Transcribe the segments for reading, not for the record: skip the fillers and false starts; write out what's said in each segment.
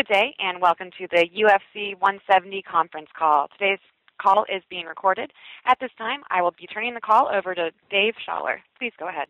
Good day, and welcome to the UFC 170 conference call. Today's call is being recorded. At this time, I will be turning the call over to Dave Schaller. Please go ahead.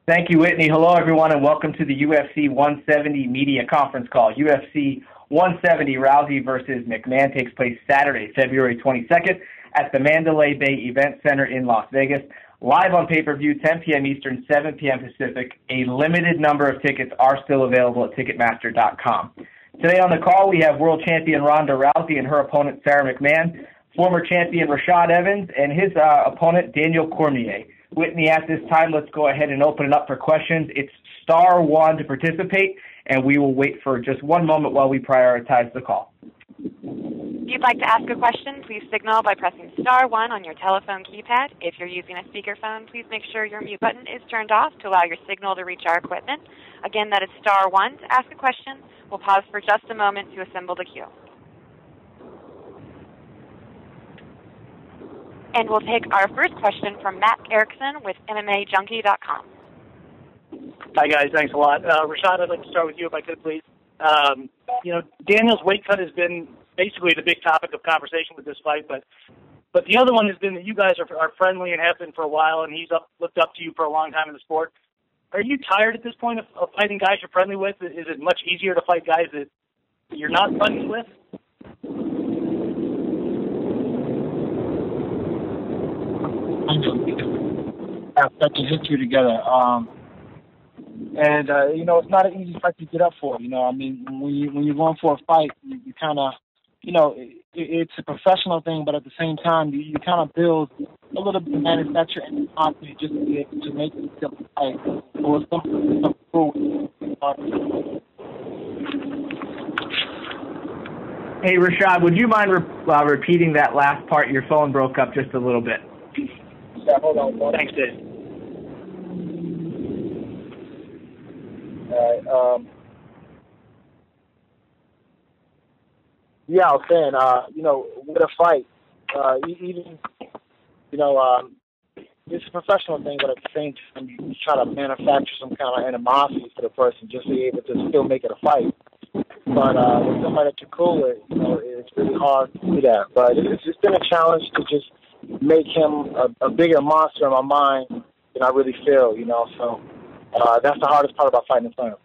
Thank you, Whitney. Hello, everyone, and welcome to the UFC 170 media conference call. UFC 170 Rousey versus McMann takes place Saturday, February 22nd at the Mandalay Bay Event Center in Las Vegas. Live on pay-per-view, 10 p.m. Eastern, 7 p.m. Pacific. A limited number of tickets are still available at Ticketmaster.com. Today on the call, we have world champion Ronda Rousey and her opponent, Sarah McMann, former champion Rashad Evans, and his opponent, Daniel Cormier. Whitney, at this time, let's go ahead and open it up for questions. It's *1 to participate, and we will wait for just one moment while we prioritize the call. If you'd like to ask a question, please signal by pressing *1 on your telephone keypad. If you're using a speakerphone, please make sure your mute button is turned off to allow your signal to reach our equipment. Again, that is *1 to ask a question. We'll pause for just a moment to assemble the queue. And we'll take our first question from Matt Erickson with MMAJunkie.com. Hi, guys. Thanks a lot. Rashad, I'd like to start with you if I could, please. Daniel's weight cut has been basically the big topic of conversation with this fight, but the other one has been that you guys are friendly and have been for a while, and he's looked up to you for a long time in the sport. Are you tired at this point of fighting guys you're friendly with? Is it much easier to fight guys that you're not friendly with? Have such a history together. It's not an easy fight to get up for. When you're going for a fight, you kind of, it's a professional thing, but at the same time, you kind of build a little bit of manufacture and confidence just to be able to make it a fight. Or something cool. Hey, Rashad, would you mind repeating that last part? Your phone broke up just a little bit. Yeah, hold on. Thanks, Dave. All right. Yeah, I was saying, with a fight, it's a professional thing, but at the same time, you try to manufacture some kind of animosity for the person just to be able to still make it a fight. But with somebody that you're cool with, it's really hard to do that. But it's just been a challenge to just make him a bigger monster in my mind than I really feel, So that's the hardest part about fighting in front of him.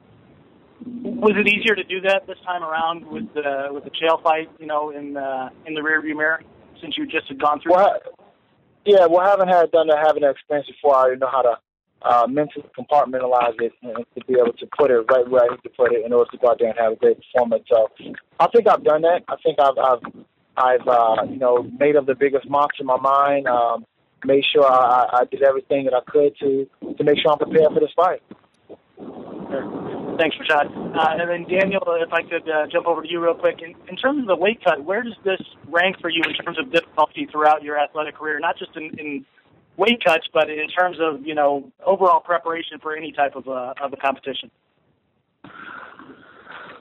Was it easier to do that this time around with the jail fight, in the rearview mirror, since you just had gone through? Having done that experience before, I already know how to mentally compartmentalize it and to be able to put it right where I need to put it in order to go out there and have a great performance. So I think I've done that. I think I've made up the biggest monster in my mind. Made sure I did everything that I could to make sure I'm prepared for this fight. Thanks, Rashad. And then, Daniel, if I could jump over to you real quick. In terms of the weight cut, where does this rank for you in terms of difficulty throughout your athletic career, not just in weight cuts, but in terms of, overall preparation for any type of a competition?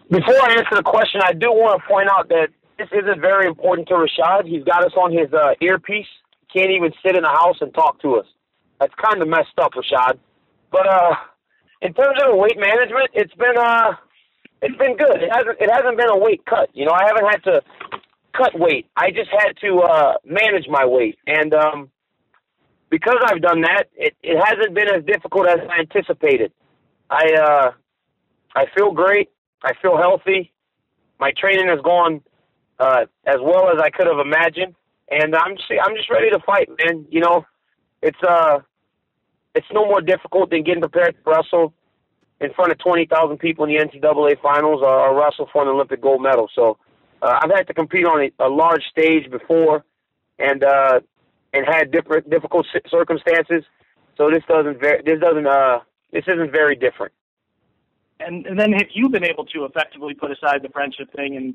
Before I answer the question, I do want to point out that this isn't very important to Rashad. He's got us on his earpiece. He can't even sit in the house and talk to us. That's kind of messed up, Rashad. But in terms of the weight management, it's been good. It hasn't been a weight cut. I haven't had to cut weight. I just had to manage my weight, and because I've done that, it hasn't been as difficult as I anticipated. I feel great. I feel healthy. My training has gone as well as I could have imagined, and I'm just ready to fight, man. It's no more difficult than getting prepared to wrestle in front of 20,000 people in the NCAA finals or wrestle for an Olympic gold medal. So I've had to compete on a large stage before, and had difficult circumstances. So this isn't very different. And then have you been able to effectively put aside the friendship thing? And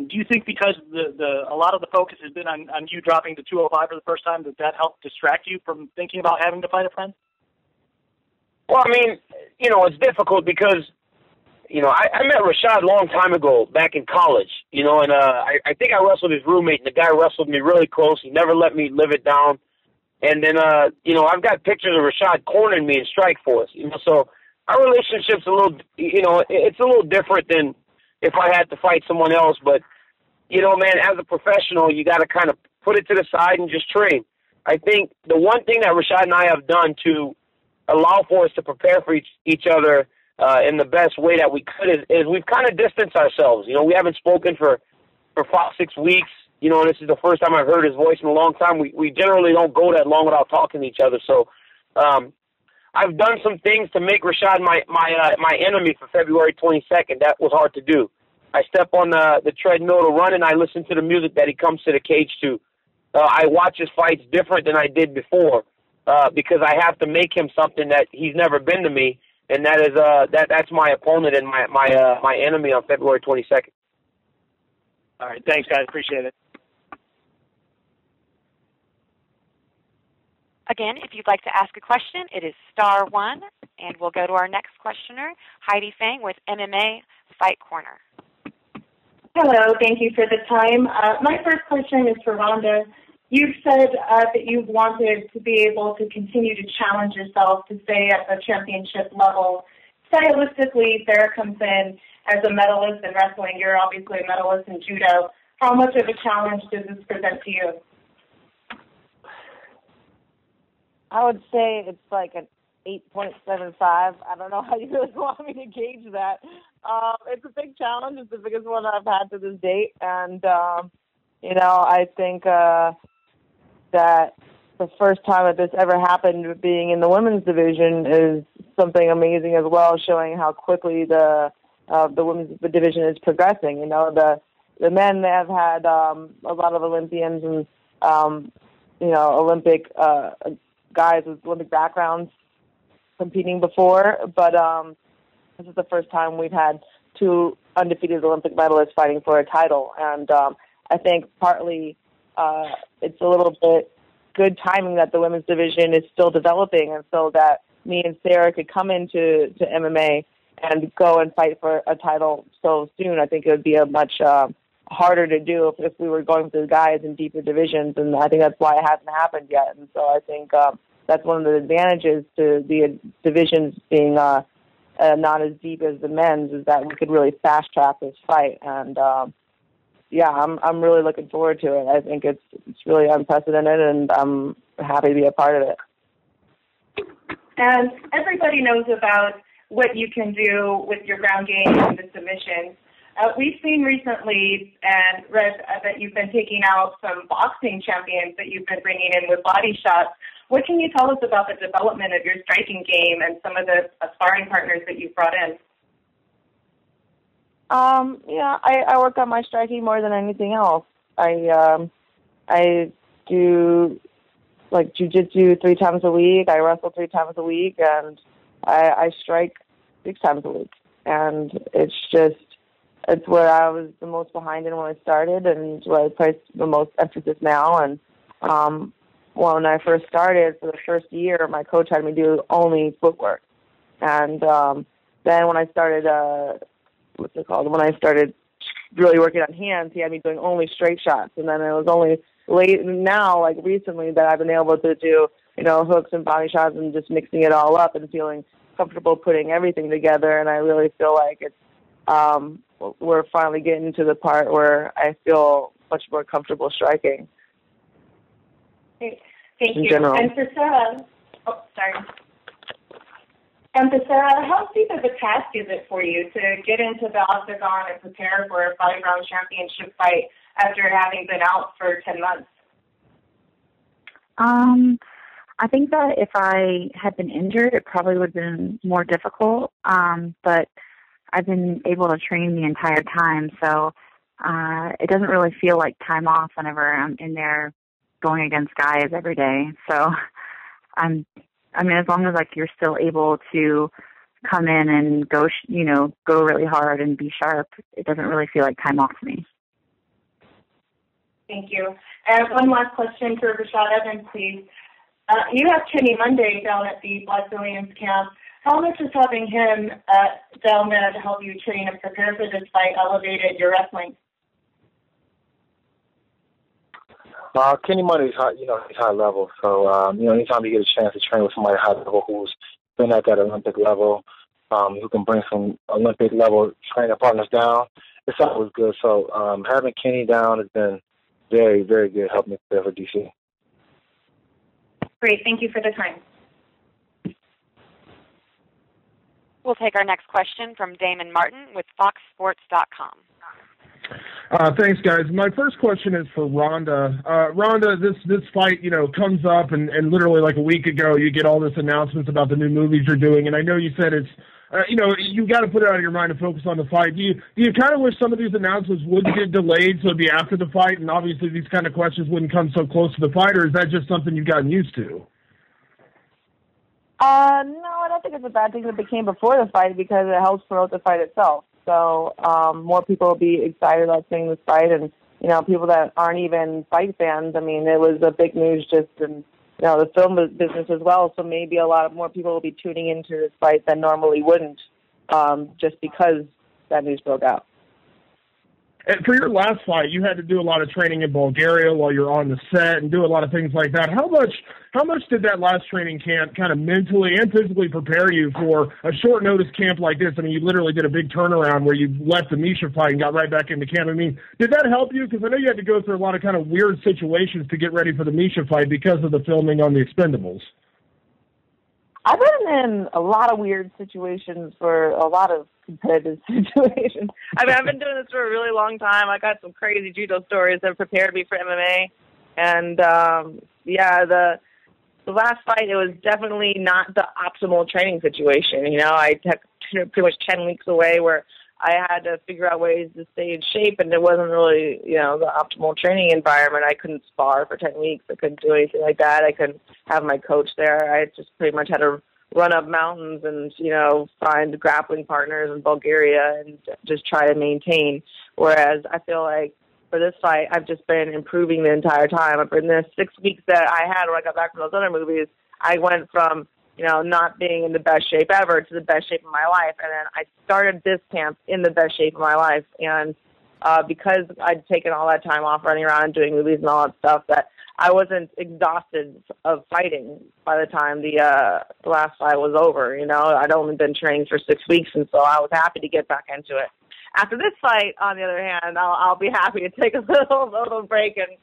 do you think because a lot of the focus has been on you dropping to 205 for the first time, that helped distract you from thinking about having to fight a friend? Well, it's difficult because, I met Rashad a long time ago back in college, and I think I wrestled his roommate, and the guy wrestled me really close. He never let me live it down. And then, I've got pictures of Rashad cornering me in Strikeforce, so our relationship's a little, it's a little different than if I had to fight someone else. But, you know, man, as a professional, you got to kind of put it to the side and just train. I think the one thing that Rashad and I have done to allow for us to prepare for each other in the best way that we could is we've kind of distanced ourselves. You know, we haven't spoken for 5-6 weeks. You know, and this is the first time I've heard his voice in a long time. We generally don't go that long without talking to each other. So I've done some things to make Rashad my enemy for February 22nd. That was hard to do. I step on the treadmill to run, and I listen to the music that he comes to the cage to. I watch his fights different than I did before because I have to make him something that he's never been to me, and that is that's my opponent and my enemy on February 22nd. All right, thanks, guys. Appreciate it. Again, if you'd like to ask a question, it is star one, and we'll go to our next questioner, Heidi Fang with MMA Fight Corner. Hello, thank you for the time. My first question is for Rhonda. You've said that you've wanted to be able to continue to challenge yourself to stay at the championship level. Stylistically, Sarah comes in as a medalist in wrestling. You're obviously a medalist in judo. How much of a challenge does this present to you? I would say it's like an 8.75. I don't know how you really want me to gauge that. It's a big challenge. It's the biggest one I've had to this date. And, you know, I think that the first time that this ever happened being in the women's division is something amazing as well, showing how quickly the women's division is progressing. You know, the men, they have had a lot of Olympians and, you know, Olympic guys with Olympic backgrounds competing before, but this is the first time we've had 2 undefeated Olympic medalists fighting for a title, and I think partly it's a little bit good timing that the women's division is still developing, and so that me and Sarah could come into MMA and go and fight for a title so soon. I think it would be a much harder to do if we were going through guys in deeper divisions, and I think that's why it hasn't happened yet. And so I think that's one of the advantages to the divisions being not as deep as the men's, is that we could really fast track this fight. And yeah, I'm really looking forward to it. I think it's really unprecedented, and I'm happy to be a part of it. And everybody knows about what you can do with your ground game and the submissions. We've seen recently and read that you've been taking out some boxing champions that you've been bringing in with body shots. What can you tell us about the development of your striking game and some of the sparring partners that you've brought in? Yeah, I work on my striking more than anything else. I do like jiu-jitsu 3 times a week. I wrestle 3 times a week, and I strike 6 times a week. And it's where I was the most behind in when I started, and where I place the most emphasis now. And when I first started, for the first year, my coach had me do only footwork. And then when I started, when I started really working on hands, he had me doing only straight shots. And then it was only recently, that I've been able to do, you know, hooks and body shots and just mixing it all up and feeling comfortable putting everything together. And I really feel like we're finally getting to the part where I feel much more comfortable striking. Thank you. In general. And for Sarah, And for Sarah, how steep of a task is it for you to get into the octagon and prepare for a 5-round championship fight after having been out for 10 months? I think that if I had been injured, it probably would have been more difficult. But I've been able to train the entire time, so it doesn't really feel like time off whenever I'm in there going against guys every day. So as long as you're still able to come in and go really hard and be sharp, it doesn't really feel like time off to me. Thank you. And one last question for Rashad Evans, please. You have Kenny Monday down at the Black Williams camp. How much is having him down there to help you train and prepare for this fight elevated your wrestling? Kenny Monday is he's high level. So, anytime you get a chance to train with somebody high level who's been at that Olympic level, who can bring some Olympic level training partners down it's always good. So having Kenny down has been very, very good, helping me prepare for DC. Great. Thank you for the time. We'll take our next question from Damon Martin with FoxSports.com. Thanks, guys. My first question is for Ronda. Ronda, this fight, comes up, and literally like a week ago, you get all this announcements about the new movies you're doing, and I know you said it's, you got to put it out of your mind and focus on the fight. Do you kind of wish some of these announcements would get delayed so it'd be after the fight, and obviously these kind of questions wouldn't come so close to the fight, or is that just something you've gotten used to? No, I don't think it's a bad thing that it became before the fight because it helps promote the fight itself. So more people will be excited about seeing this fight, and people that aren't even fight fans. I mean, it was a big news just in the film business as well. So maybe a lot more people will be tuning into this fight than normally wouldn't, just because that news broke out. And for your last fight, you had to do a lot of training in Bulgaria while you're on the set and do a lot of things like that. How much did that last training camp kind of mentally and physically prepare you for a short notice camp like this? I mean, you literally did a big turnaround where you left the Misha fight and got right back into camp. I mean, did that help you? Because I know you had to go through a lot of kind of weird situations to get ready for the Misha fight because of the filming on The Expendables. I've been in a lot of weird situations for a lot of competitive situations. I mean, I've been doing this for a really long time. I got some crazy judo stories that prepared me for MMA. And, the last fight, it was definitely not the optimal training situation. I took pretty much 10 weeks away where I had to figure out ways to stay in shape, and it wasn't really, the optimal training environment. I couldn't spar for 10 weeks. I couldn't do anything like that. I couldn't have my coach there. I just pretty much had to run up mountains and, find grappling partners in Bulgaria and just try to maintain. Whereas I feel like for this fight, I've just been improving the entire time. In the 6 weeks that I had when I got back from those other movies, I went from not being in the best shape ever to the best shape of my life. And then I started this camp in the best shape of my life. And because I'd taken all that time off running around and doing movies and all that stuff, that I wasn't exhausted of fighting by the time the last fight was over. I'd only been training for 6 weeks, and so I was happy to get back into it. After this fight, on the other hand, I'll be happy to take a little break and,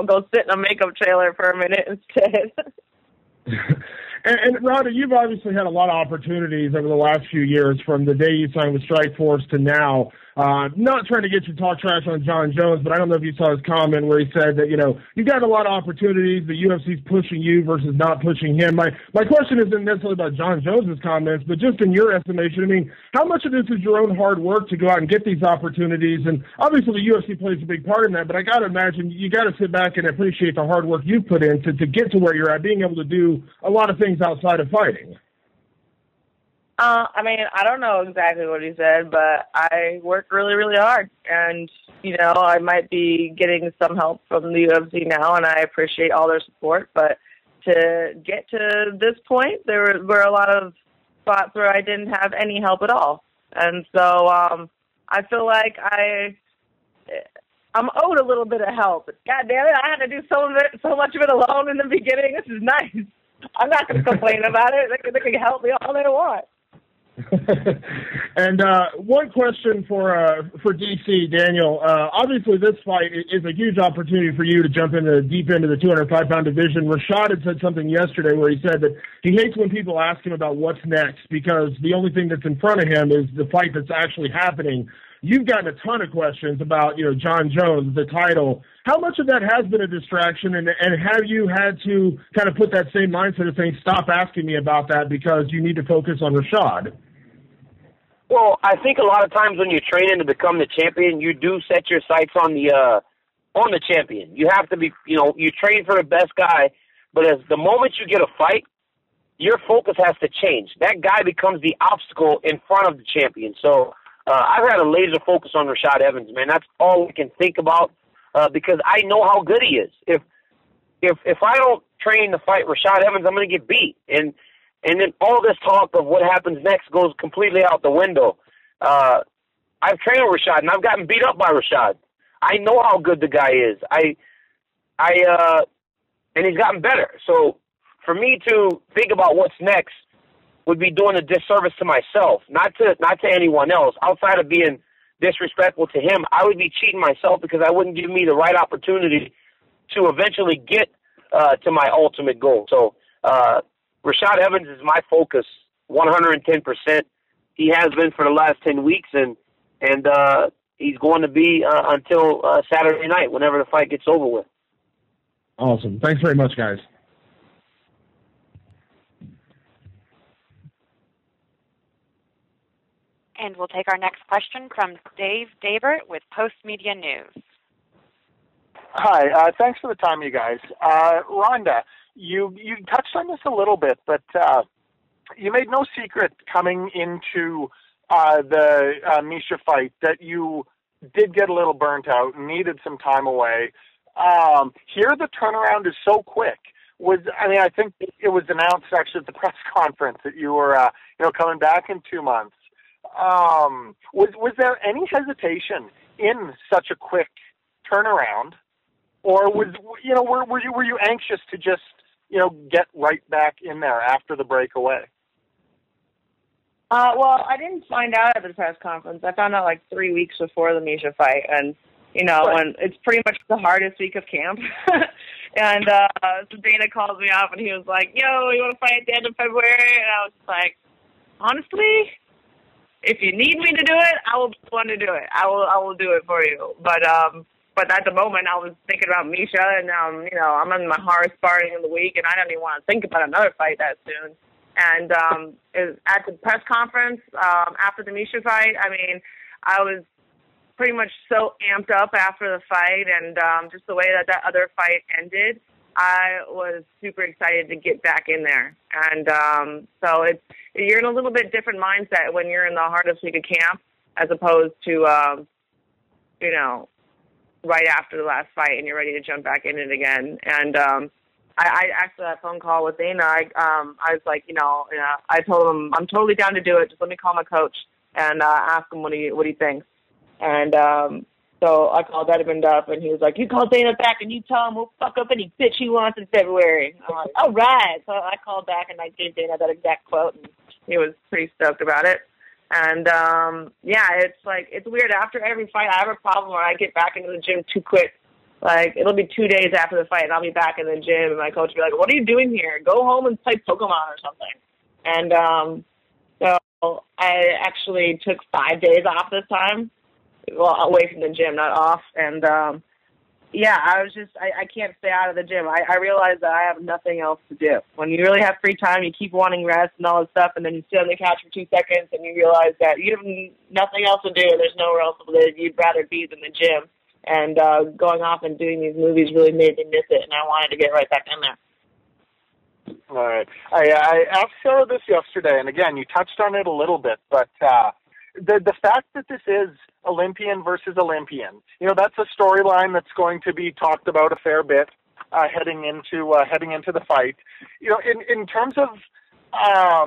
go sit in a makeup trailer for a minute instead. And Rhonda, you've obviously had a lot of opportunities over the last few years, from the day you signed with Strikeforce to now. Not trying to get you to talk trash on John Jones, but I don't know if you saw his comment where he said that, you've got a lot of opportunities. The UFC's pushing you versus not pushing him. My question isn't necessarily about John Jones's comments, but just in your estimation, I mean, how much of this is your own hard work to go out and get these opportunities? And obviously the UFC plays a big part in that, but I got to imagine you got to sit back and appreciate the hard work you've put in to get to where you're at, being able to do a lot of things outside of fighting. I mean, I don't know exactly what he said, but I work really, really hard. And, I might be getting some help from the UFC now, and I appreciate all their support. But to get to this point, there were a lot of spots where I didn't have any help at all. And so I feel like I'm owed a little bit of help. But God damn it, I had to do so much of it alone in the beginning. This is nice. I'm not going to complain about it. They can help me all they want. And one question for DC, Daniel. Obviously, this fight is a huge opportunity for you to jump deep into the 205-pound division. Rashad had said something yesterday where he said that he hates when people ask him about what's next because the only thing that's in front of him is the fight that's actually happening. You've gotten a ton of questions about, John Jones, the title. How much of that has been a distraction, and have you had to kind of put that same mindset of saying, stop asking me about that because you need to focus on Rashad? Well, I think a lot of times when you're training to become the champion, you do set your sights on the champion. You have to be, you train for the best guy, but as the moment you get a fight, your focus has to change. That guy becomes the obstacle in front of the champion. So I've had a laser focus on Rashad Evans, man. That's all we can think about because I know how good he is. If I don't train to fight Rashad Evans, I'm going to get beat. And then all this talk of what happens next goes completely out the window. I've trained with Rashad, and I've gotten beat up by Rashad. I know how good the guy is. And he's gotten better. So for me to think about what's next would be doing a disservice to myself, not to anyone else, outside of being disrespectful to him, I would be cheating myself because I wouldn't give me the right opportunity to eventually get to my ultimate goal. So Rashad Evans is my focus 110%. He has been for the last 10 weeks, and he's going to be until Saturday night, whenever the fight gets over with. Awesome. Thanks very much, guys. And we'll take our next question from Dave Dabert with Post Media News. Hi. Thanks for the time, you guys. Rhonda, you touched on this a little bit, but you made no secret coming into the Misha fight that you did get a little burnt out and needed some time away. Here, the turnaround is so quick. I think it was announced actually at the press conference that you were, coming back in 2 months. Was there any hesitation in such a quick turnaround, or were you anxious to just get right back in there after the breakaway? Well, I didn't find out at the press conference. I found out like 3 weeks before the Misha fight, and when it's pretty much the hardest week of camp. And so Dana calls me up, and he was like, "Yo, you want to fight at the end of February?" And I was like, "Honestly, if you need me to do it, I will want to do it. I will do it for you." But at the moment, I was thinking about Misha, and I'm in my hardest sparring in the week, and I don't even want to think about another fight that soon. And at the press conference after the Misha fight, I was pretty much so amped up after the fight, and just the way that other fight ended, I was super excited to get back in there. And so you're in a little bit different mindset when you're in the hardest week of camp as opposed to, right after the last fight and you're ready to jump back in it again. And I after that phone call with Dana, I was like, I told him I'm totally down to do it. Just let me call my coach and ask him what he thinks. And so I called Edmund up, and he was like, "You call Dana back and you tell him we'll fuck up any bitch he wants in February." I'm like, "All right." So I called back and I gave Dana that exact quote, and he was pretty stoked about it. And it's weird. After every fight, I have a problem where I get back into the gym too quick. Like, it'll be 2 days after the fight, and I'll be back in the gym, and my coach will be like, "What are you doing here? Go home and play Pokemon or something." And so I actually took 5 days off this time. Well, away from the gym, not off. And, I can't stay out of the gym. I realized that I have nothing else to do. When you really have free time, you keep wanting rest and all this stuff, and then you sit on the couch for 2 seconds, and you realize that you have nothing else to do, and there's nowhere else to live. You'd rather be than the gym. And going off and doing these movies really made me miss it, and I wanted to get right back in there. All right. I asked Sarah this yesterday, and again, you touched on it a little bit, but the fact that this is Olympian versus Olympian, that's a storyline that's going to be talked about a fair bit heading into the fight. In terms of a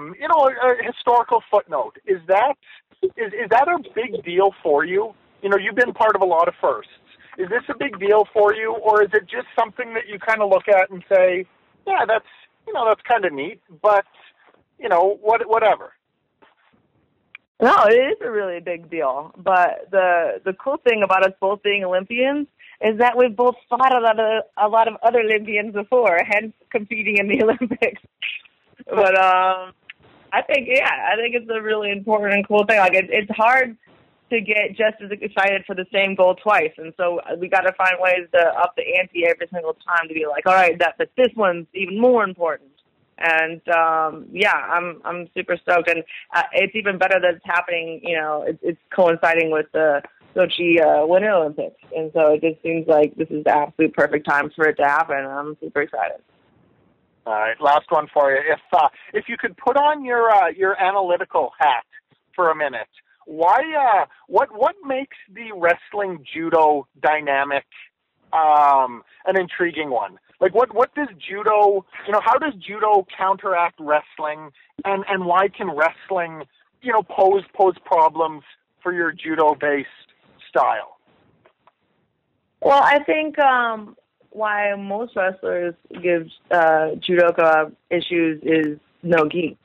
historical footnote, is that a big deal for you? You've been part of a lot of firsts. Is this a big deal for you, or is it just something that you kind of look at and say, yeah, that's kind of neat, but whatever? No, it is a really big deal. But the cool thing about us both being Olympians is that we've both fought a lot of other Olympians before, hence competing in the Olympics. But I think it's a really important and cool thing. Like, it's hard to get just as excited for the same goal twice, and so we got to find ways to up the ante every single time to be like, all right, but this one's even more important. And I'm super stoked, and it's even better that it's happening. It's coinciding with the Sochi Winter Olympics, and so it just seems like this is the absolute perfect time for it to happen. I'm super excited. All right, last one for you. If you could put on your analytical hat for a minute, what makes the wrestling judo dynamic an intriguing one? Like, what does judo, how does judo counteract wrestling, and why can wrestling, pose problems for your judo-based style? Well, I think why most wrestlers give judoka issues is no gi.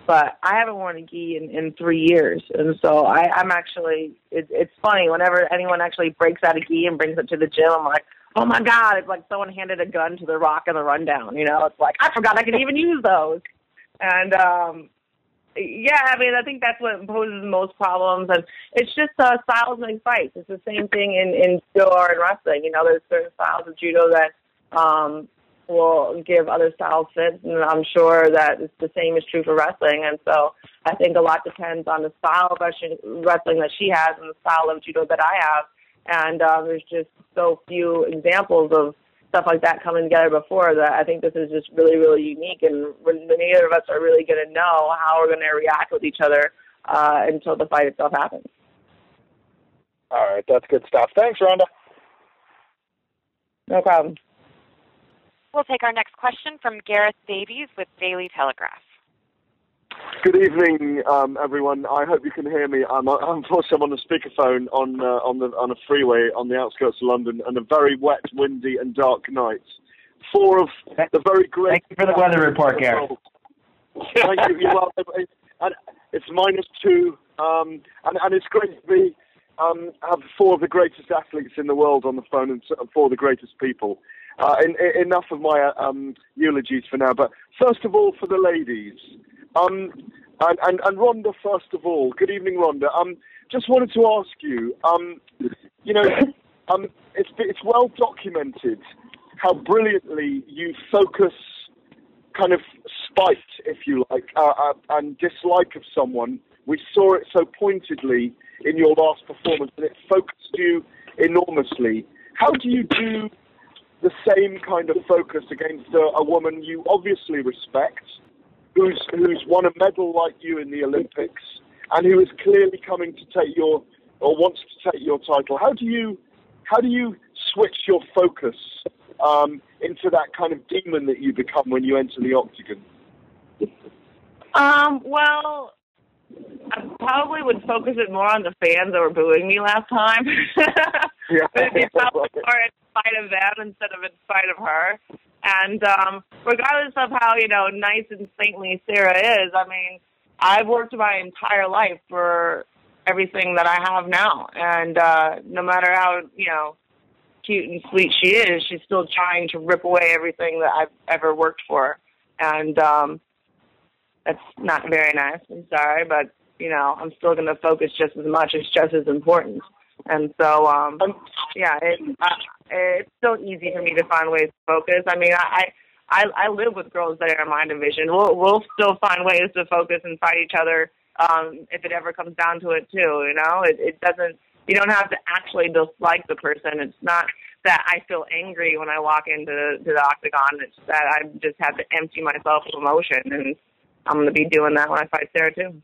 but I haven't worn a gi in 3 years. And so I'm actually, it's funny, whenever anyone actually breaks out a gi and brings it to the gym, I'm like, oh my God, it's like someone handed a gun to The Rock in the Rundown, you know? It's like, I forgot I could even use those. And, yeah, I mean, I think that's what poses the most problems. And it's just styles make fights. It's the same thing in judo or in wrestling. You know, there's certain styles of judo that will give other styles fits, and I'm sure that it's the same is true for wrestling. And so I think a lot depends on the style of wrestling that she has and the style of judo that I have. And there's just so few examples of stuff like that coming together before that I think this is just really, really unique, and neither of us are really going to know how we're going to react with each other until the fight itself happens. All right, that's good stuff. Thanks, Rhonda. No problem. We'll take our next question from Gareth Davies with Daily Telegraph. Good evening, everyone. I hope you can hear me. Unfortunately, I'm on the speakerphone on a freeway on the outskirts of London, and a very wet, windy, and dark night. Four of the very great. Thank you for the weather report, Gareth. Thank you. Well, it's -2, and it's great to be have four of the greatest athletes in the world on the phone and four of the greatest people. Enough of my eulogies for now. But first of all, for the ladies. And Rhonda, first of all, good evening, Rhonda. Just wanted to ask you, you know, it's well documented how brilliantly you focus kind of spite, if you like, and dislike of someone. We saw it so pointedly in your last performance, and it focused you enormously. How do you do the same kind of focus against a woman you obviously respect, who's won a medal like you in the Olympics, and who is clearly coming to take your, or wants to take your title? How do you switch your focus into that kind of demon that you become when you enter the octagon? Well, I probably would focus it more on the fans that were booing me last time. Yeah. But it'd be probably more in spite of them instead of in spite of her. And regardless of how, you know, nice and saintly Sarah is, I mean, I've worked my entire life for everything that I have now. And no matter how, you know, cute and sweet she is, she's still trying to rip away everything that I've ever worked for. And that's not very nice. I'm sorry, but, you know, I'm still going to focus just as much. It's just as important. And so, yeah, it's so easy for me to find ways to focus. I mean, I live with girls that are in my division. We'll still find ways to focus and fight each other if it ever comes down to it, too, you know? It doesn't, you don't have to actually dislike the person. It's not that I feel angry when I walk into the octagon. It's that I just have to empty myself of emotion, and I'm going to be doing that when I fight Sarah, too.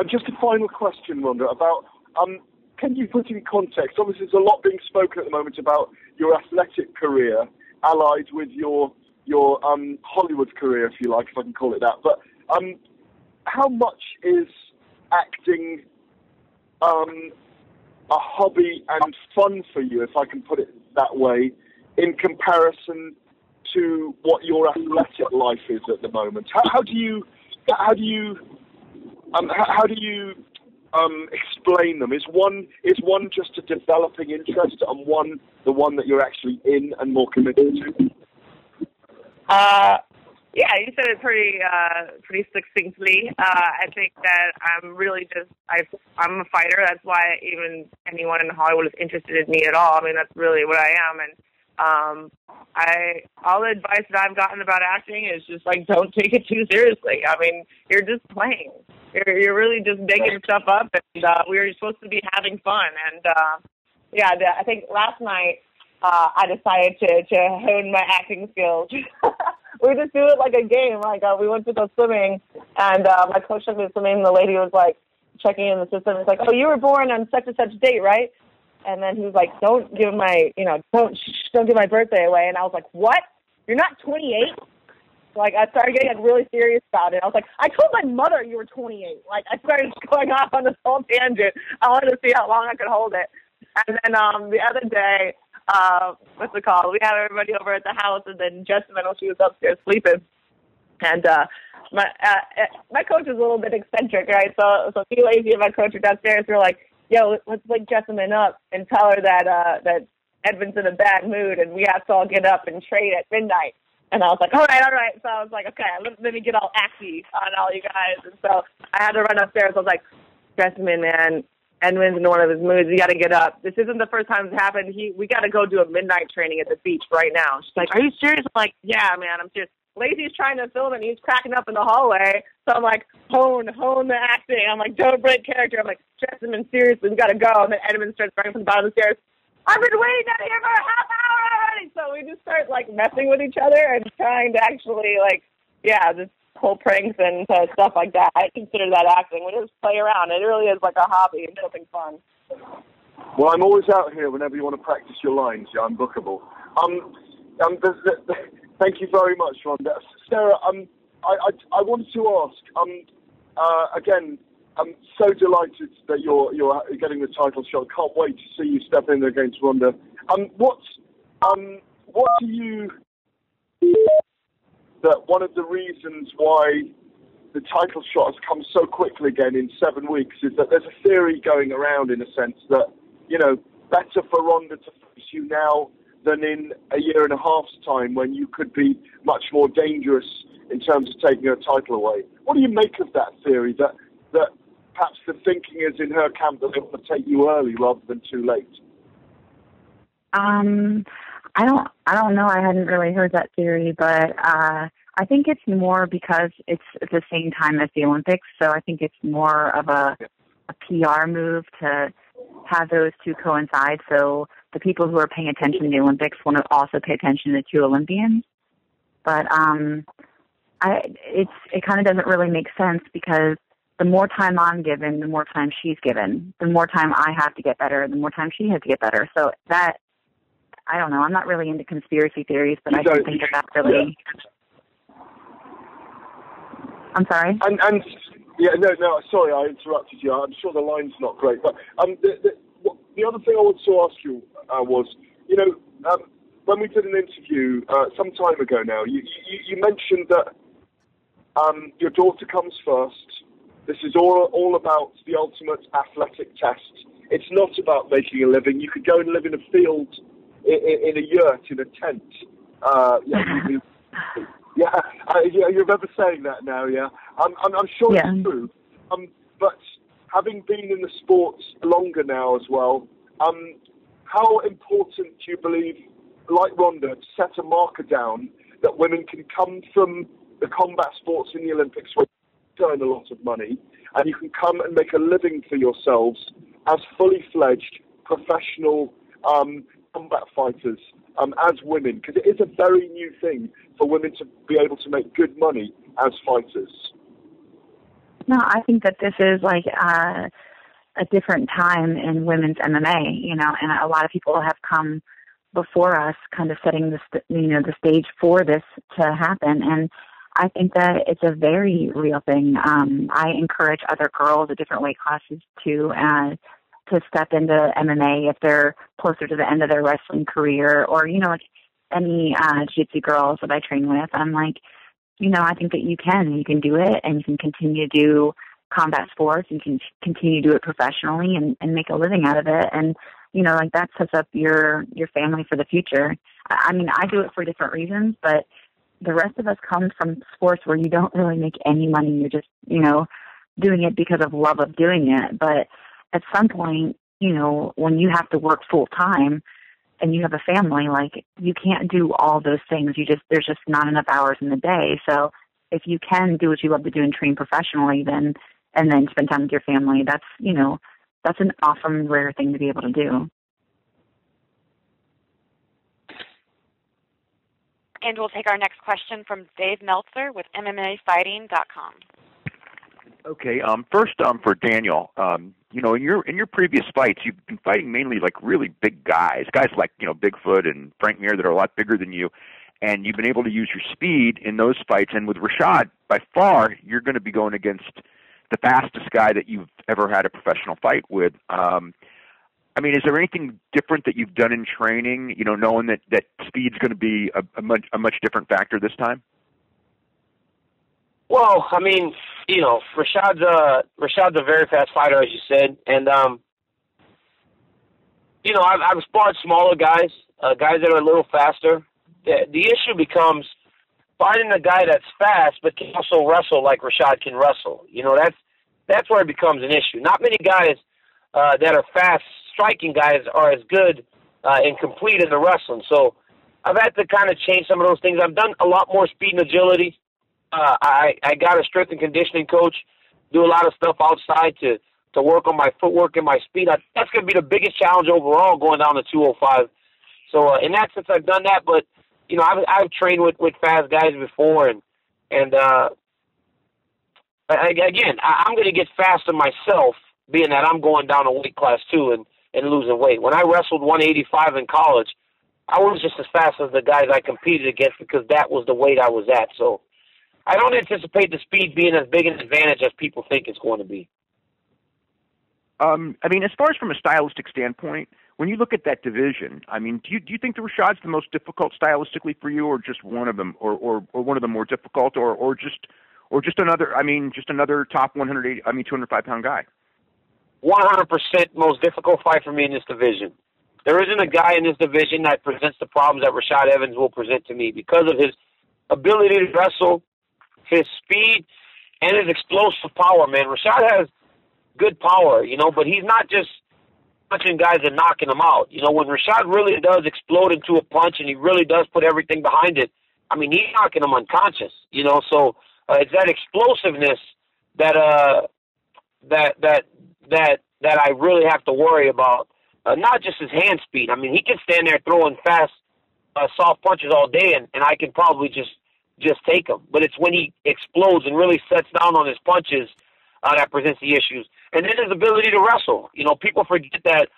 Just a final question, Rhonda, about... can you put in context, obviously there's a lot being spoken at the moment about your athletic career allied with your Hollywood career, if you like, if I can call it that. But how much is acting a hobby and fun for you, if I can put it that way, in comparison to what your athletic life is at the moment? How do you explain them? Is one just a developing interest, and one the one that you're actually in and more committed to? Yeah, you said it pretty succinctly. I think that I'm really I'm a fighter. That's why even anyone in Hollywood is interested in me at all. I mean, that's really what I am. And all the advice that I've gotten about acting is just like, don't take it too seriously. I mean, you're just playing. You're really just making stuff up, and we were supposed to be having fun. And yeah, I think last night I decided to hone my acting skills. We just do it like a game. Like we went to go swimming, and my coach took me swimming, and the lady was like checking in the system. It's like, oh, you were born on such and such date, right? And then he was like, don't give my birthday away. And I was like, what? You're not 28? Like, I started getting like really serious about it. I was like, I told my mother you were 28. Like, I started going off on this whole tangent. I wanted to see how long I could hold it. And then the other day, what's it called? We had everybody over at the house, and then Jessica, when she was upstairs sleeping, And my coach is a little bit eccentric, right? So me, Lazy, and my coach are downstairs. We're like, yo, let's wake Jessamine up and tell her that Edmund's in a bad mood and we have to all get up and train at midnight. And I was like, all right. So I was like, okay, let me get all acty on all you guys. And so I had to run upstairs. I was like, Jessamine, man, Edmund's in one of his moods. You got to get up. This isn't the first time it's happened. We got to go do a midnight training at the beach right now. She's like, are you serious? I'm like, yeah, man, I'm serious. Lazy's trying to film it, and he's cracking up in the hallway. So I'm like, hone the acting. I'm like, don't break character. I'm like, Jessamine, seriously, we got to go. And then Edmund starts running from the bottom of the stairs. I've been waiting out here for a half hour already. So we just start, like, messing with each other and trying to actually, like, just pull pranks and stuff like that. I consider that acting. We just play around. It really is like a hobby and something fun. Well, I'm always out here whenever you want to practice your lines. Yeah, I'm bookable. Thank you very much, Rhonda. Sarah, I wanted to ask, again, I'm so delighted that you're getting the title shot. Can't wait to see you step in against Rhonda. What do you... that one of the reasons why the title shot has come so quickly again in 7 weeks is that there's a theory going around, in a sense, that, better for Rhonda to face you now than in a year and a half's time when you could be much more dangerous in terms of taking her title away. What do you make of that theory, that perhaps the thinking is in her camp that they want to take you early rather than too late? I don't know. I hadn't really heard that theory, but I think it's more because it's at the same time as the Olympics, so I think it's more of a PR move to have those two coincide. So the people who are paying attention to the Olympics want to also pay attention to two Olympians. But it kind of doesn't really make sense because the more time I'm given, the more time she's given. The more time I have to get better, the more time she has to get better. So that, I don't know. I'm not really into conspiracy theories, but I don't think that really... Yeah. I'm sorry? No, sorry, I interrupted you. I'm sure the line's not great. But the other thing I wanted to ask you was, when we did an interview some time ago now, you mentioned that your daughter comes first. This is all about the ultimate athletic test. It's not about making a living. You could go and live in a field, in a yurt, in a tent. You remember saying that now, yeah? I'm sure it's true. But having been in the sport longer now as well, how important do you believe, like Rhonda, to set a marker down that women can come from the combat sports in the Olympics where you earn a lot of money, and you can come and make a living for yourselves as fully fledged professional combat fighters as women, because it is a very new thing for women to be able to make good money as fighters. No, I think that this is like a different time in women's MMA, and a lot of people have come before us kind of setting the stage for this to happen. And I think that it's a very real thing. I encourage other girls at different weight classes to step into MMA if they're closer to the end of their wrestling career, or, like any jiu-jitsu girls that I train with. I'm like, I think that you can do it, and you can continue to do combat sports, and you can continue to do it professionally and make a living out of it. And, that sets up your family for the future. I mean, I do it for different reasons, but the rest of us come from sports where you don't really make any money. You're just, doing it because of love of doing it. But at some point, when you have to work full time and you have a family, like, you can't do all those things. There's just not enough hours in the day. So if you can do what you love to do and train professionally, and then spend time with your family, that's an awesome, rare thing to be able to do. And we'll take our next question from Dave Meltzer with MMAfighting.com. Okay. First, for Daniel, in your previous fights, you've been fighting mainly like really big guys like Bigfoot and Frank Mir that are a lot bigger than you, and you've been able to use your speed in those fights. And with Rashad, by far, you're going to be going against the fastest guy that you've ever had a professional fight with. Is there anything different that you've done in training? Knowing that speed's going to be a much different factor this time. Well, I mean, you know, Rashad's a very fast fighter, as you said, and you know, I've sparred smaller guys, guys that are a little faster. The issue becomes finding a guy that's fast but can also wrestle like Rashad can wrestle. You know, that's where it becomes an issue. Not many guys that are fast striking guys are as good and complete in the wrestling. So I've had to kind of change some of those things. I've done a lot more speed and agility. I got a strength and conditioning coach, do a lot of stuff outside to work on my footwork and my speed. That's going to be the biggest challenge overall going down to 205. So in that sense, I've done that. But, you know, I've trained with fast guys before. And again, I'm going to get faster myself, being that I'm going down a weight class too and losing weight. When I wrestled 185 in college, I was just as fast as the guys I competed against because that was the weight I was at. So I don't anticipate the speed being as big an advantage as people think it's going to be. I mean, as far as from a stylistic standpoint, when you look at that division, I mean, do you think the Rashad's the most difficult stylistically for you, or just one of them, or one of the more difficult, or just another? I mean, just another top 205-pound guy. 100% most difficult fight for me in this division. There isn't a guy in this division that presents the problems that Rashad Evans will present to me because of his ability to wrestle, his speed, and his explosive power, man. Rashad has good power, you know, but he's not just punching guys and knocking them out. You know, when Rashad really does explode into a punch and he really does put everything behind it, I mean, he's knocking them unconscious, you know. So it's that explosiveness that I really have to worry about. Not just his hand speed. I mean, he can stand there throwing fast, soft punches all day, and I can probably just take him. But it's when he explodes and really sets down on his punches that presents the issues. And then his ability to wrestle. You know, people forget that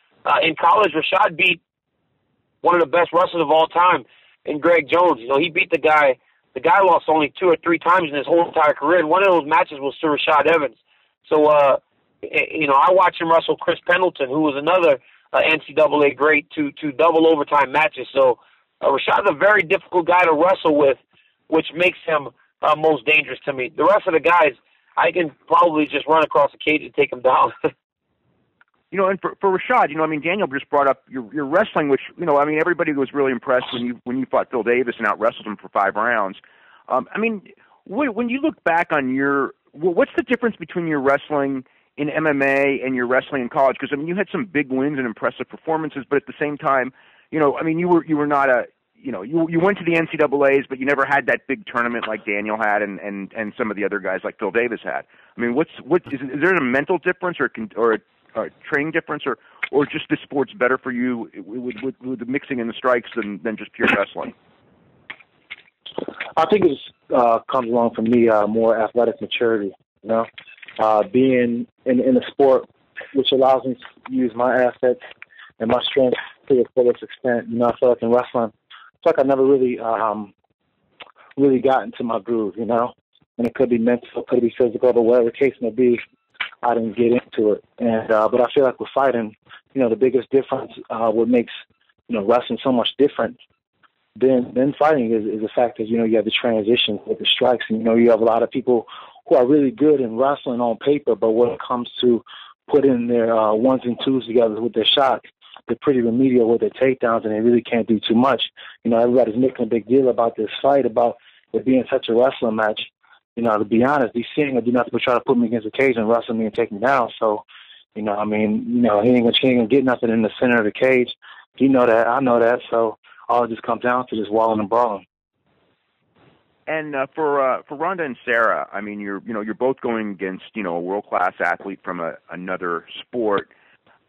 in college, Rashad beat one of the best wrestlers of all time in Greg Jones. You know, he beat the guy. The guy lost only 2 or 3 times in his whole entire career, and one of those matches was to Rashad Evans. So, you know, I watched him wrestle Chris Pendleton, who was another NCAA great, to double overtime matches. So Rashad's a very difficult guy to wrestle with, which makes him most dangerous to me. The rest of the guys, I can probably just run across the cage and take him down. You know, and for Rashad, you know, I mean, Daniel just brought up your wrestling, which, you know, I mean, everybody was really impressed when you fought Phil Davis and out-wrestled him for 5 rounds. I mean, when you look back on what's the difference between your wrestling in MMA and your wrestling in college? Because, I mean, you had some big wins and impressive performances, but at the same time, you know, I mean, you were not you went to the NCAAs, but you never had that big tournament like Daniel had and some of the other guys like Phil Davis had. I mean, is there a mental difference or a training difference, or just the sport's better for you with the mixing and the strikes than just pure wrestling? I think it comes along for me more athletic maturity, you know, being in the sport, which allows me to use my assets and my strength to the fullest extent. You know, I feel like in wrestling, it's like I never really got into my groove, you know, and it could be mental, it could be physical, but whatever the case may be, I didn't get into it. And but I feel like with fighting, you know, the biggest difference, what makes, you know, wrestling so much different than fighting is the fact that, you know, you have the transition with the strikes, and, you know, you have a lot of people who are really good in wrestling on paper, but when it comes to putting their ones and twos together with their shots, they're pretty remedial with their takedowns, and they really can't do too much. You know, everybody's making a big deal about this fight, about it being such a wrestling match. You know, to be honest, these Singer do nothing but try to put me against the cage and wrestle me and take me down. So, you know, I mean, you know, he ain't gonna get nothing in the center of the cage. You know that, I know that. So all it just comes down to just walling and brawling. And for Ronda and Sarah, I mean, you're both going against, you know, a world-class athlete from another sport.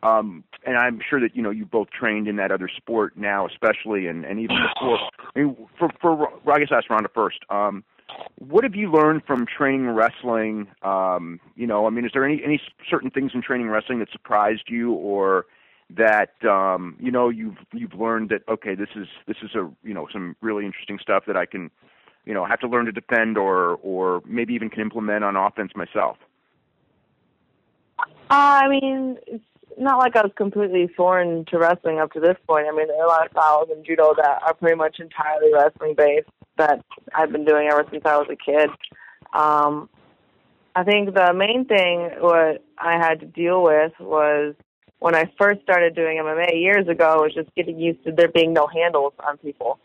And I'm sure that, you know, you both trained in that other sport now, especially, and even before. I mean, I guess I'll ask Ronda first. What have you learned from training wrestling? You know, I mean, is there any certain things in training wrestling that surprised you, or that you know, you've learned that, okay, this is a, you know, some really interesting stuff that I can, you know, have to learn to defend, or maybe even can implement on offense myself? I mean, it's not like I was completely foreign to wrestling up to this point. I mean, there are a lot of styles in judo that are pretty much entirely wrestling based that I've been doing ever since I was a kid. I think the main thing what I had to deal with was when I first started doing MMA years ago, was just getting used to there being no handles on people.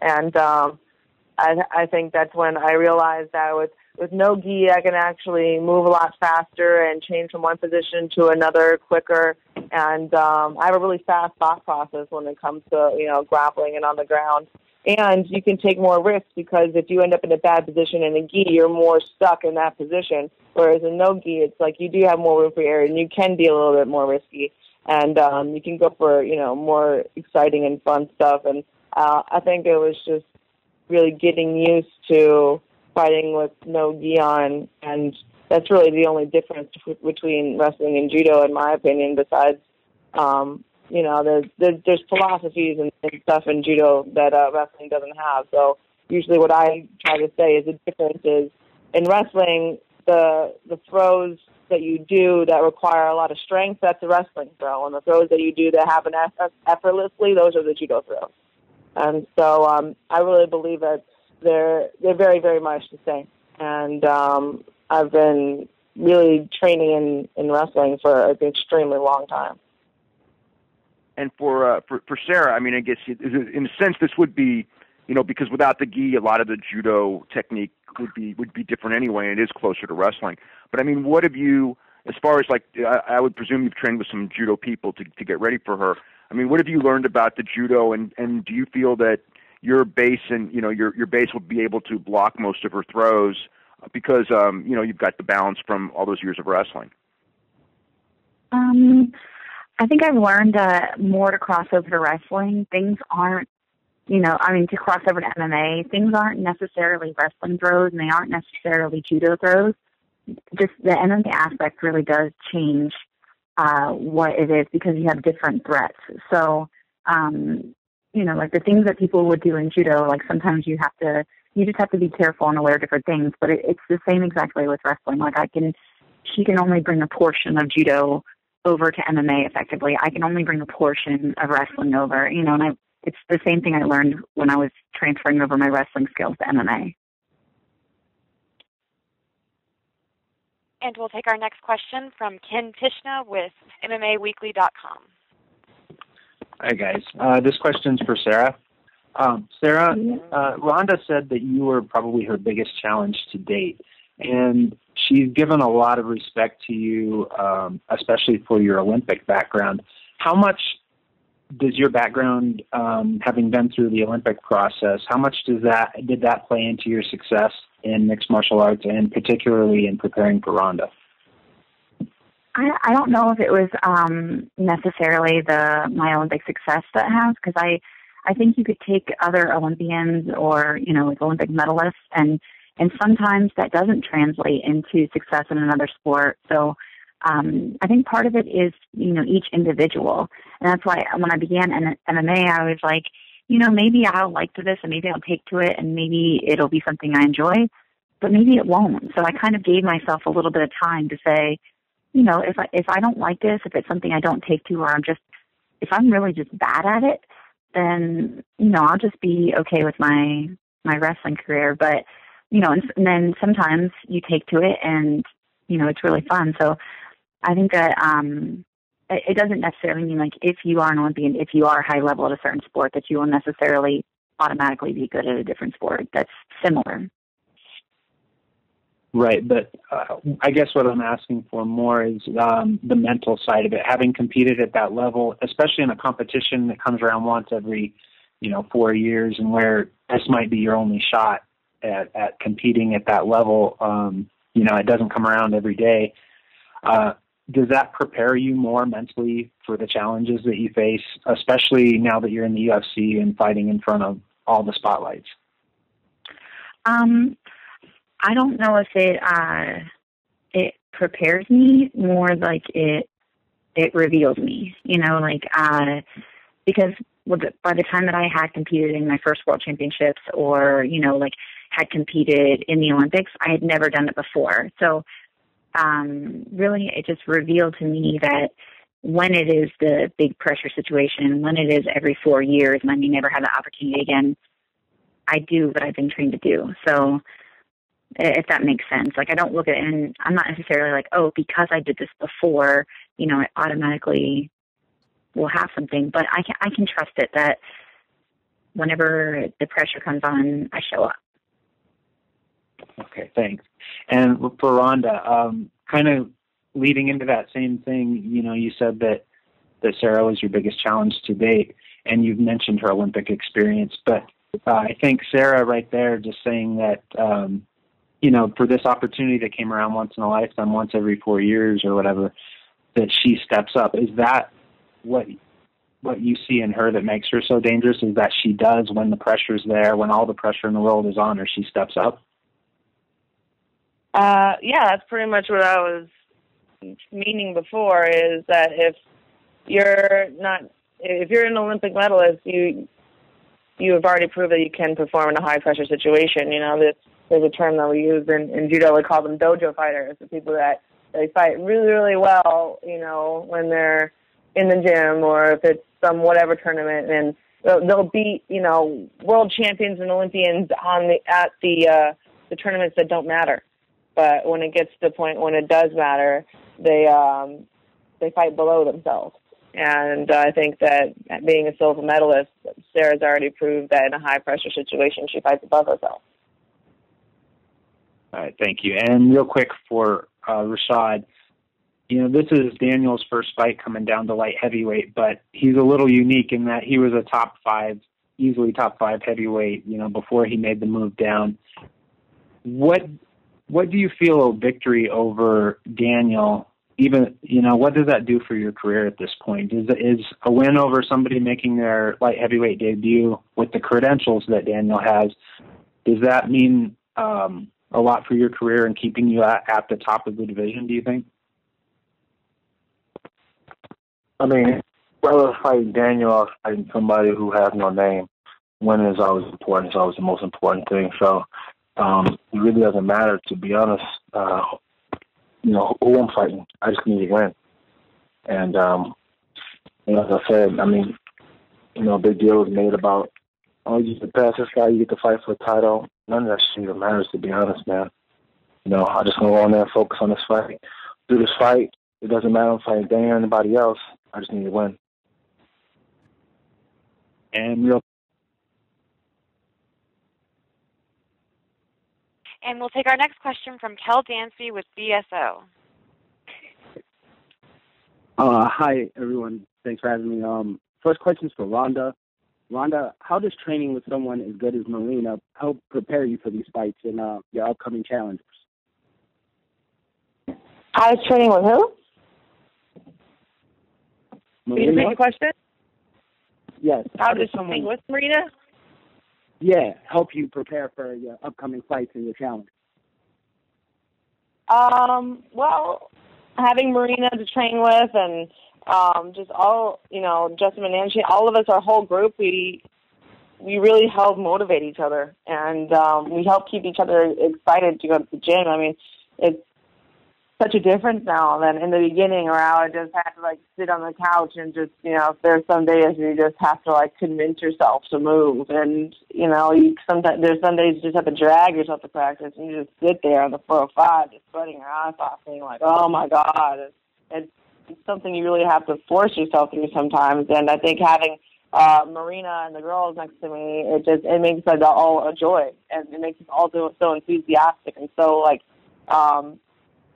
And I think that's when I realized that with no gi, I can actually move a lot faster and change from one position to another quicker. And I have a really fast thought process when it comes to, grappling and on the ground. And you can take more risks because if you end up in a bad position in a gi, you're more stuck in that position. Whereas in no gi, it's like you do have more room for error and you can be a little bit more risky. And you can go for, more exciting and fun stuff. And I think it was just really getting used to fighting with no gi on. And that's really the only difference between wrestling and judo, in my opinion, besides there's philosophies and stuff in judo that wrestling doesn't have. So usually what I try to say is the difference is in wrestling, the throws that you do that require a lot of strength, that's a wrestling throw. And the throws that you do that happen effortlessly, those are the judo throws. And so I really believe that they're very, very much the same. And I've been really training in wrestling for an extremely long time. And for Sarah, I mean, I guess in a sense this would be, because without the gi, a lot of the judo technique would be different anyway, and it is closer to wrestling. But I mean, what have you, as far as I would presume you've trained with some judo people to get ready for her. I mean, what have you learned about the judo, and do you feel that your base and your base will be able to block most of her throws because you've got the balance from all those years of wrestling? I think I've learned more to cross over to wrestling. Things aren't, to cross over to MMA, things aren't necessarily wrestling throws and they aren't necessarily judo throws. Just the MMA aspect really does change what it is because you have different threats. So, like the things that people would do in judo, like sometimes you just have to be careful and aware of different things, but it's the same exact way with wrestling. Like she can only bring a portion of judo over to MMA effectively. I can only bring a portion of wrestling over, and it's the same thing I learned when I was transferring over my wrestling skills to MMA. And we'll take our next question from Ken Tishna with MMAweekly.com. Hi, guys. This question's for Sarah. Sarah, Ronda said that you were probably her biggest challenge to date, and she's given a lot of respect to you, especially for your Olympic background. How much does your background, having been through the Olympic process, how much did that play into your success in mixed martial arts, and particularly in preparing for Ronda? I don't know if it was necessarily my Olympic success that has, because I think you could take other Olympians or like Olympic medalists, and sometimes that doesn't translate into success in another sport. So I think part of it is each individual, and that's why when I began in MMA, I was like, maybe I'll like to this, and maybe I'll take to it, and maybe it'll be something I enjoy, but maybe it won't. So I kind of gave myself a little bit of time to say, if I don't like this, if it's something I don't take to, or if I'm really just bad at it, then, I'll just be okay with my wrestling career. But, and then sometimes you take to it and, it's really fun. So I think that it doesn't necessarily mean like if you are an Olympian, if you are high level at a certain sport, that you will necessarily automatically be good at a different sport that's similar. Right, but I guess what I'm asking for more is the mental side of it. Having competed at that level, especially in a competition that comes around once every, 4 years, and where this might be your only shot at competing at that level, it doesn't come around every day. Does that prepare you more mentally for the challenges that you face, especially now that you're in the UFC and fighting in front of all the spotlights? I don't know if it prepares me, more like it reveals me, because by the time that I had competed in my first world championships or, had competed in the Olympics, I had never done it before. So really it just revealed to me that when it is the big pressure situation, when it is every 4 years and I may never have the opportunity again, I do what I've been trained to do. So if that makes sense. Like, I don't look at it, and I'm not necessarily like, oh, because I did this before, you know, it automatically will have something. But I can trust it that whenever the pressure comes on, I show up. Okay, thanks. And for Rhonda, kind of leading into that same thing, you know, you said that Sarah was your biggest challenge to date, and you've mentioned her Olympic experience. But I think Sarah right there just saying that, you know, for this opportunity that came around once in a lifetime, once every 4 years or whatever, that she steps up. Is that what you see in her that makes her so dangerous, is that she does, when the pressure's there, when all the pressure in the world is on her, she steps up? Yeah, that's pretty much what I was meaning before, is that if you're an Olympic medalist, you have already proved that you can perform in a high-pressure situation. You know, there's a term that we use in judo. We call them dojo fighters, the people that they fight really, really well, you know, when they're in the gym or if it's some whatever tournament, and they'll beat, you know, world champions and Olympians at the tournaments that don't matter. But when it gets to the point when it does matter, they fight below themselves. And I think that being a silver medalist, Sarah's already proved that in a high-pressure situation, she fights above herself. All right, thank you. And real quick for Rashad, you know, this is Daniel's first fight coming down to light heavyweight, but he's a little unique in that he was a easily top five heavyweight, you know, before he made the move down. What do you feel a victory over Daniel, even, you know, what does that do for your career at this point? Is a win over somebody making their light heavyweight debut with the credentials that Daniel has, does that mean a lot for your career and keeping you at the top of the division, do you think? I mean, whether fighting Daniel or fighting somebody who has no name, winning is always important. It's always the most important thing. So it really doesn't matter, to be honest, you know, who I'm fighting. I just need to win. And you know, as I said, I mean, you know, a big deal is made about, oh, you get to pass this guy, you get to fight for a title. None of that shit even matters, to be honest, man. You know, I just want to go on there and focus on this fight. Do this fight. It doesn't matter if I'm fighting Daniel or anybody else. I just need to win. And we'll take our next question from Kel Dancy with BSO. Hi, everyone. Thanks for having me. First question is for Rhonda. Rhonda, how does training with someone as good as Marina help prepare you for these fights and your upcoming challenges? How is training with who? Marina? Can you repeat the question? Yes. How does training with Marina? Yeah, help you prepare for your upcoming fights and your challenge. Well, having Marina to train with and just all, you know, Justin and Nancy, all of us, our whole group, we really help motivate each other, and we help keep each other excited to go to the gym. I mean, it's such a difference now than in the beginning, where I would just have to like sit on the couch and just, you know, there's some days you just have to like convince yourself to move, and you know, there's some days you just have to drag yourself to practice, and you just sit there on the 405 just sweating your ass off, being like, oh my god, it's something you really have to force yourself through sometimes. And I think having Marina and the girls next to me, it makes it all a joy, and it makes us all so enthusiastic and so like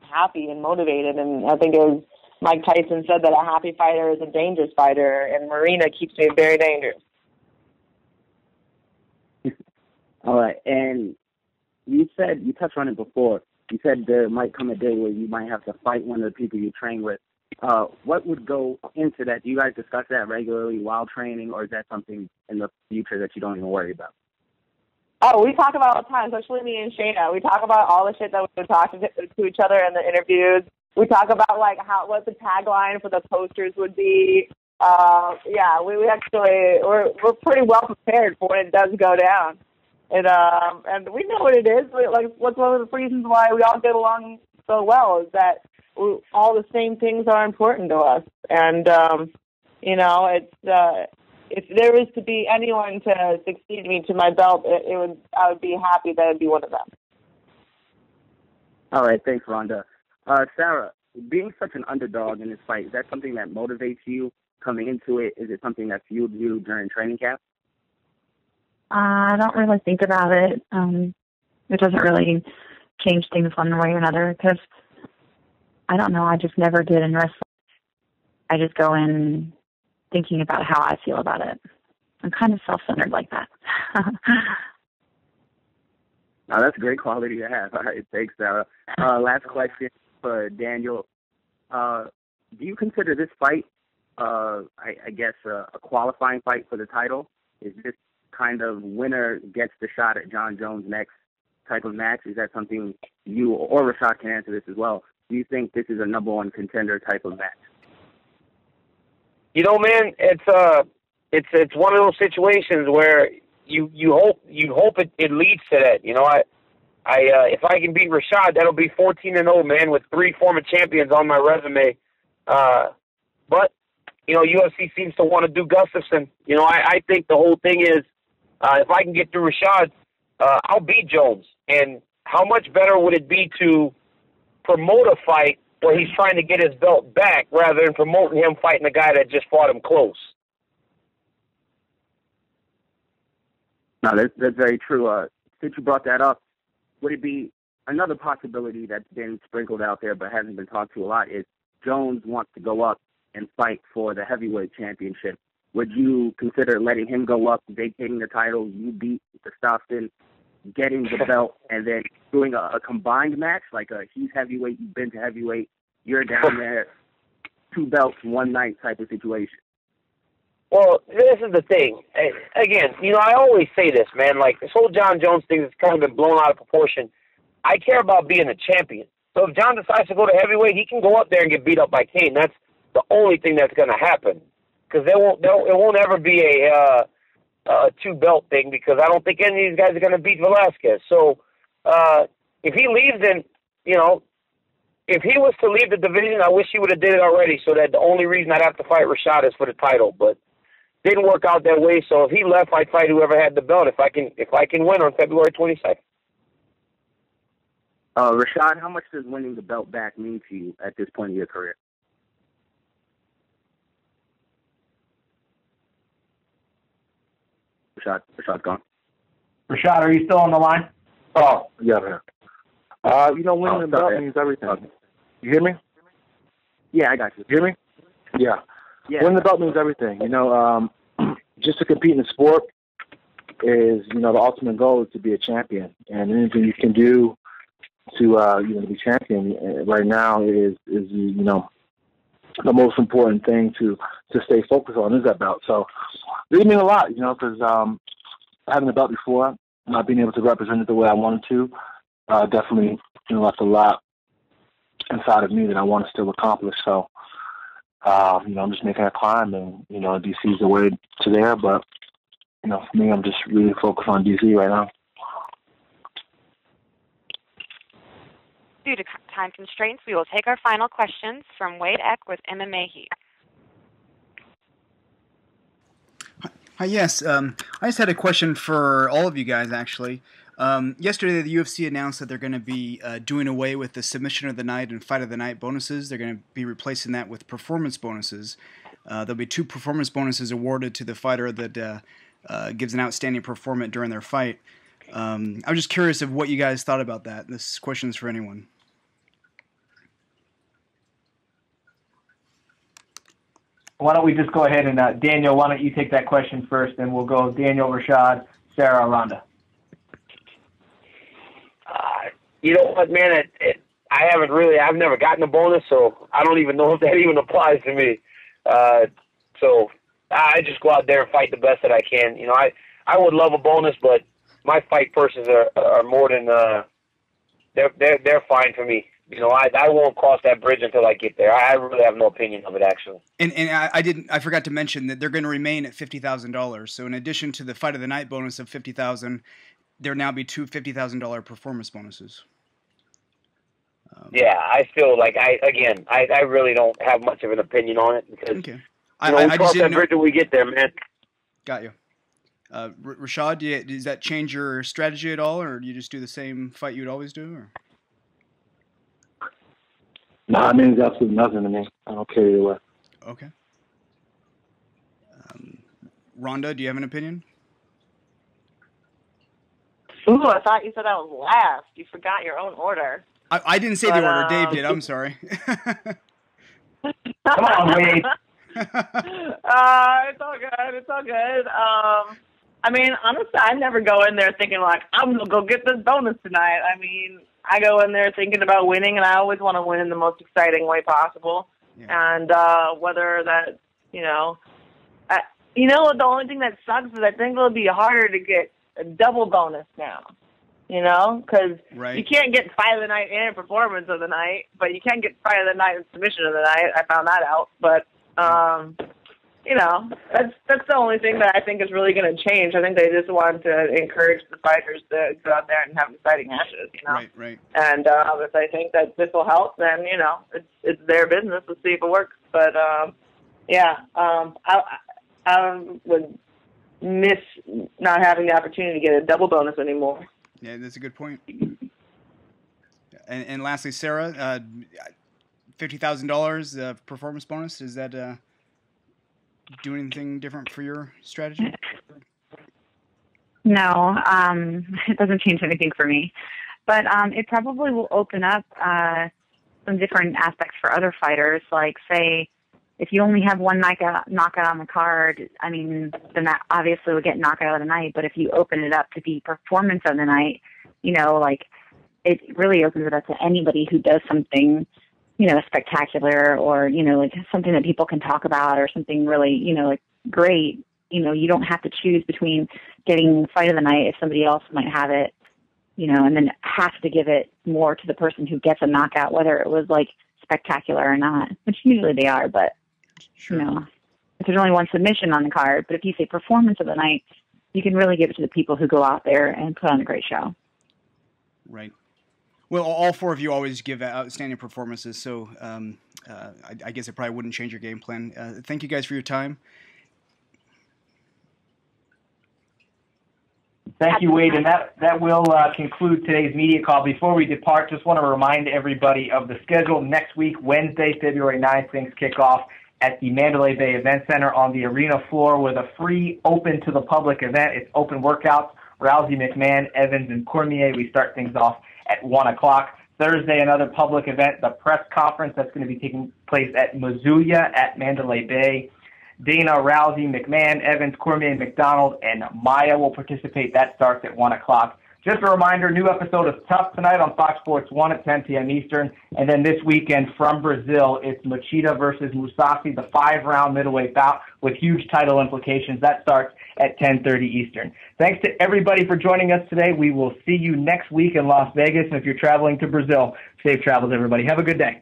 happy and motivated. And I think it was Mike Tyson said that a happy fighter is a dangerous fighter, and Marina keeps me very dangerous. All right, and you touched on it before. You said there might come a day where you might have to fight one of the people you train with. What would go into that? Do you guys discuss that regularly while training, or is that something in the future that you don't even worry about? Oh, we talk about it all the time, especially me and Shayna. We talk about all the shit that we talk to each other in the interviews. We talk about like what the tagline for the posters would be. Yeah, we actually we're pretty well prepared for when it does go down, and we know what it is. Like, what's one of the reasons why we all get along so well is that all the same things are important to us, and you know, it's if there was to be anyone to succeed me to my belt, I would be happy that it'd be one of them. All right, thanks, Rhonda. Sarah, being such an underdog in this fight, is that something that motivates you coming into it? Is it something that fueled you during training camp? I don't really think about it. It doesn't really change things one way or another because I don't know. I just never did in wrestling. I just go in thinking about how I feel about it. I'm kind of self-centered like that. Now, that's a great quality to have. All right, thanks, Sarah. Last question for Daniel. Do you consider this fight, I guess, a qualifying fight for the title? Is this kind of winner gets the shot at John Jones next type of match? Is that something you or Rashad can answer this as well? Do you think this is a number one contender type of match? You know, man, it's one of those situations where you hope it leads to that. You know, if I can beat Rashad, that'll be 14-0, man, with 3 former champions on my resume. But you know, UFC seems to want to do Gustafsson. You know, I think the whole thing is if I can get through Rashad, I'll beat Jones. And how much better would it be to promote a fight where he's trying to get his belt back rather than promoting him fighting a guy that just fought him close? No, that's very true. Since you brought that up, would it be another possibility that's been sprinkled out there but hasn't been talked to a lot is Jones wants to go up and fight for the heavyweight championship. Would you consider letting him go up, vacating the title, you beat Gustafsson, getting the belt, and then doing a combined match, like he's heavyweight, you've been to heavyweight, you're down there, 2 belts, 1 night type of situation? Well, this is the thing. Again, you know, I always say this, man. Like, this whole John Jones thing has kind of been blown out of proportion. I care about being a champion. So if John decides to go to heavyweight, he can go up there and get beat up by Kane. That's the only thing that's going to happen. Because it won't ever be a 2-belt thing, because I don't think any of these guys are going to beat Velasquez. So if he leaves, then, you know, if he was to leave the division, I wish he would have did it already, so that the only reason I'd have to fight Rashad is for the title. But didn't work out that way. So if he left, I'd fight whoever had the belt if I can win on February 22nd. Rashad, how much does winning the belt back mean to you at this point in your career? Rashad's gone. Rashad, are you still on the line? Oh, yeah, man. You know, winning the belt means everything. You hear me? Yeah, I got you. You hear me? Yeah. Winning the belt means everything. You know, just to compete in the sport is, you know, the ultimate goal is to be a champion. And anything you can do to, you know, to be champion right now is, you know, the most important thing to stay focused on is that belt. So it means a lot, you know, because having the belt before, not being able to represent it the way I wanted to, definitely, you know, left a lot inside of me that I want to still accomplish. So, you know, I'm just making a climb, and, you know, DC is the way to there. But, you know, for me, I'm just really focused on DC right now. Due to time constraints, we will take our final questions from Wade Eck with MMA H.E.A.T. Hi, yes. I just had a question for all of you guys, actually. Yesterday, the UFC announced that they're going to be doing away with the submission of the night and fight of the night bonuses. They're going to be replacing that with performance bonuses. There'll be 2 performance bonuses awarded to the fighter that gives an outstanding performance during their fight. I'm just curious of what you guys thought about that. This question is for anyone. Why don't we just go ahead and, Daniel, why don't you take that question first, and we'll go Daniel, Rashad, Sarah, Rhonda. You know what, man? I've never gotten a bonus, so I don't even know if that even applies to me. So I just go out there and fight the best that I can. You know, I would love a bonus, but my fight purses are more than they're fine for me. You know, I won't cross that bridge until I get there. I really have no opinion of it, actually. And I forgot to mention that they're going to remain at $50,000. So in addition to the fight of the night bonus of $50,000, there now be 2 $50,000 performance bonuses. Yeah, I feel like I really don't have much of an opinion on it, because okay. We cross that bridge when we get there, man. Got you. Rashad, does that change your strategy at all, or do you just do the same fight you'd always do? Or? No, it means absolutely nothing to me. I don't care either way. Okay. Rhonda, do you have an opinion? Ooh, I thought you said I was last. You forgot your own order. I didn't say the order. Dave did. I'm sorry. Come on, Wade. It's all good. It's all good. I mean, honestly, I never go in there thinking, like, I'm going to go get this bonus tonight. I mean, I go in there thinking about winning, and I always want to win in the most exciting way possible. Yeah. And whether that, the only thing that sucks is I think it'll be harder to get a double bonus now, because you can't get fight of the night and performance of the night, but you can get fight of the night and submission of the night. I found that out. But, that's the only thing that I think is really going to change. I think they just want to encourage the fighters to go out there and have exciting matches, Right. And if they think that this will help, then, it's their business. Let's see if it works. But, I would miss not having the opportunity to get a double bonus anymore. Yeah, that's a good point. And lastly, Sarah, $50,000 performance bonus, is that do anything different for your strategy? No, it doesn't change anything for me. But it probably will open up some different aspects for other fighters. Like, say, if you only have one knockout on the card, I mean, then that obviously would get knockout of the night. But if you open it up to be performance of the night, it really opens it up to anybody who does something, spectacular or, something that people can talk about or something really, great. You don't have to choose between getting fight of the night if somebody else might have it, and then have to give it more to the person who gets a knockout, whether it was spectacular or not, which usually they are, but if there's only one submission on the card. But if you say performance of the night, you can really give it to the people who go out there and put on a great show. Right. Well, all four of you always give outstanding performances, so I guess it probably wouldn't change your game plan. Thank you guys for your time. Thank you, Wade, and that will conclude today's media call. Before we depart, just want to remind everybody of the schedule. Next week, Wednesday, February 9th, things kick off at the Mandalay Bay Event Center on the arena floor with a free, open-to-the-public event. It's open workouts, Rousey, McMann, Evans, and Cormier. We start things off at 1 o'clock. Thursday, another public event, the press conference. That's going to be taking place at Mizuya at Mandalay Bay. Dana, Rousey, McMann, Evans, Cormier, McDonald, and Maya will participate. That starts at 1 o'clock. Just a reminder, new episode of Tough tonight on Fox Sports 1 at 10 p.m. Eastern. And then this weekend from Brazil, it's Machida versus Musasi, the 5-round middleweight bout with huge title implications. That starts at 10:30 Eastern. Thanks to everybody for joining us today. We will see you next week in Las Vegas. And if you're traveling to Brazil, safe travels, everybody. Have a good day.